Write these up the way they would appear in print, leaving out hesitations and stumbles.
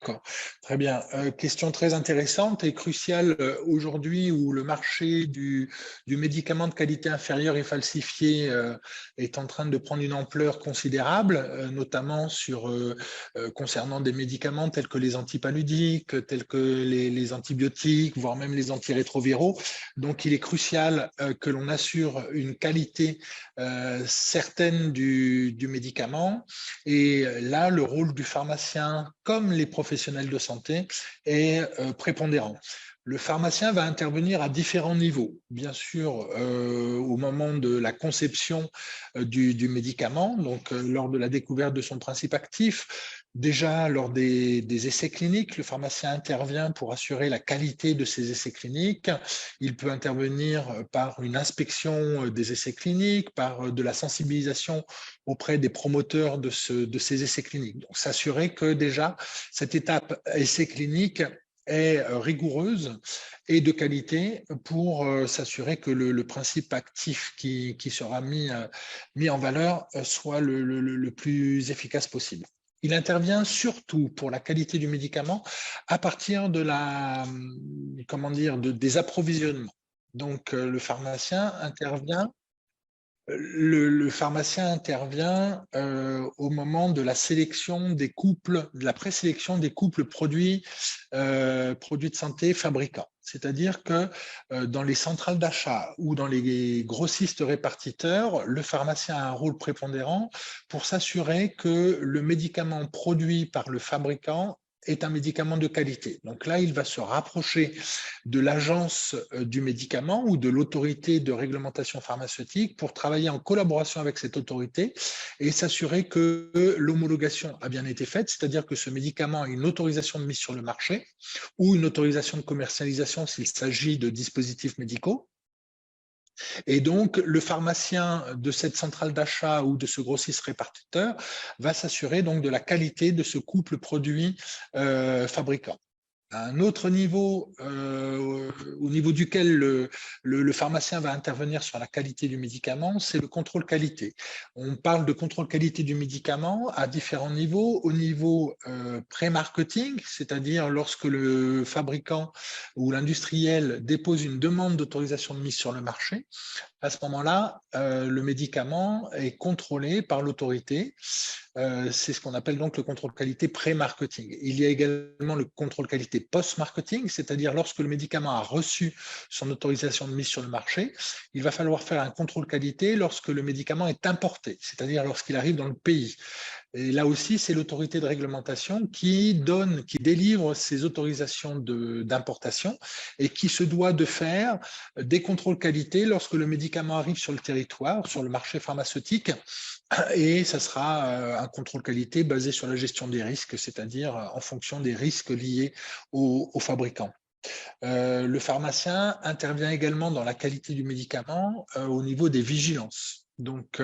D'accord, très bien. Question très intéressante et cruciale aujourd'hui où le marché du médicament de qualité inférieure et falsifié est en train de prendre une ampleur considérable, notamment concernant des médicaments tels que les antipaludiques, tels que les antibiotiques, voire même les antirétroviraux. Donc, il est crucial que l'on assure une qualité certaine du médicament. Et là, le rôle du pharmacien, comme les professionnels de santé, est prépondérant. Le pharmacien va intervenir à différents niveaux. Bien sûr, au moment de la conception du médicament, donc lors de la découverte de son principe actif, déjà lors des essais cliniques, le pharmacien intervient pour assurer la qualité de ces essais cliniques. Il peut intervenir par une inspection des essais cliniques, par de la sensibilisation auprès des promoteurs de ces essais cliniques. Donc, s'assurer que déjà, cette étape essai clinique est rigoureuse et de qualité pour s'assurer que le principe actif qui sera mis en valeur soit le plus efficace possible. Il intervient surtout pour la qualité du médicament à partir des approvisionnements. Donc, le pharmacien intervient au moment de la sélection des couples, de la présélection des couples produits de santé fabricants. C'est-à-dire que dans les centrales d'achat ou dans les grossistes répartiteurs, le pharmacien a un rôle prépondérant pour s'assurer que le médicament produit par le fabricant est un médicament de qualité. Donc là, il va se rapprocher de l'agence du médicament ou de l'autorité de réglementation pharmaceutique pour travailler en collaboration avec cette autorité et s'assurer que l'homologation a bien été faite, c'est-à-dire que ce médicament a une autorisation de mise sur le marché ou une autorisation de commercialisation s'il s'agit de dispositifs médicaux. Et donc, le pharmacien de cette centrale d'achat ou de ce grossiste répartiteur va s'assurer donc de la qualité de ce couple produit fabricant. Un autre niveau, au niveau duquel le pharmacien va intervenir sur la qualité du médicament, c'est le contrôle qualité. On parle de contrôle qualité du médicament à différents niveaux. Au niveau pré-marketing, c'est-à-dire lorsque le fabricant ou l'industriel dépose une demande d'autorisation de mise sur le marché, à ce moment-là, le médicament est contrôlé par l'autorité. C'est ce qu'on appelle donc le contrôle qualité pré-marketing. Il y a également le contrôle qualité post-marketing, c'est-à-dire lorsque le médicament a reçu son autorisation de mise sur le marché, il va falloir faire un contrôle qualité lorsque le médicament est importé, c'est-à-dire lorsqu'il arrive dans le pays. Et là aussi, c'est l'autorité de réglementation qui délivre ces autorisations d'importation et qui se doit de faire des contrôles qualité lorsque le médicament arrive sur le territoire, sur le marché pharmaceutique. Et ça sera un contrôle qualité basé sur la gestion des risques, c'est-à-dire en fonction des risques liés aux fabricants. Le pharmacien intervient également dans la qualité du médicament au niveau des vigilances. Donc,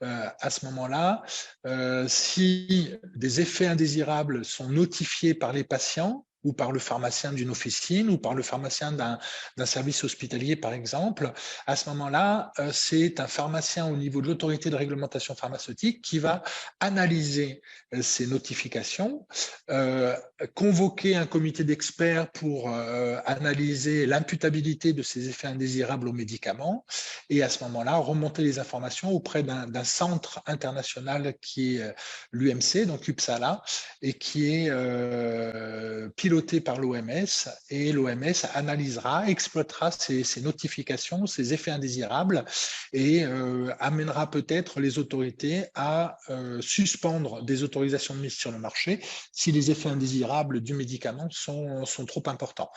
à ce moment-là, si des effets indésirables sont notifiés par les patients ou par le pharmacien d'une officine ou par le pharmacien d'un service hospitalier, par exemple, à ce moment-là, c'est un pharmacien au niveau de l'autorité de réglementation pharmaceutique qui va analyser ces notifications, convoquer un comité d'experts pour analyser l'imputabilité de ces effets indésirables aux médicaments et à ce moment-là, remonter les informations auprès d'un centre international qui est l'UMC, donc UPSALA, et qui est piloté par l'OMS. Et l'OMS analysera, exploitera ces notifications, ces effets indésirables et amènera peut-être les autorités à suspendre des autorisations de mise sur le marché si les effets indésirables du médicament sont trop importants.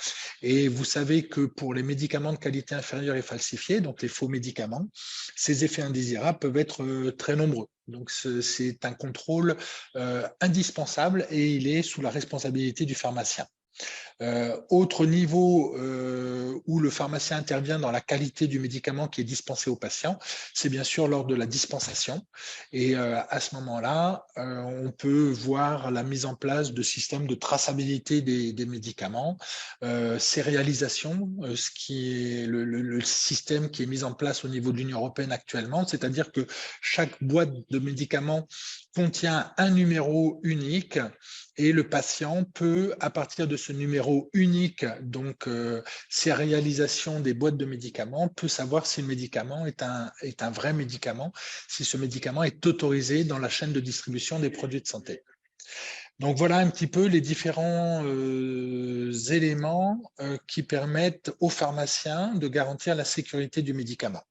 Et vous savez que pour les médicaments de qualité inférieure et falsifiés, donc les faux médicaments, ces effets indésirables peuvent être très nombreux. Donc, c'est un contrôle indispensable et il est sous la responsabilité du pharmacien. Autre niveau où le pharmacien intervient dans la qualité du médicament qui est dispensé au patient, c'est bien sûr lors de la dispensation. Et à ce moment-là, on peut voir la mise en place de systèmes de traçabilité des médicaments, sérialisation, ce qui est le système qui est mis en place au niveau de l'Union européenne actuellement, c'est-à-dire que chaque boîte de médicaments contient un numéro unique et le patient peut, à partir de ce numéro unique, donc sérialisation des boîtes de médicaments, peut savoir si le médicament est un vrai médicament, si ce médicament est autorisé dans la chaîne de distribution des produits de santé. Donc voilà un petit peu les différents éléments qui permettent aux pharmaciens de garantir la sécurité du médicament.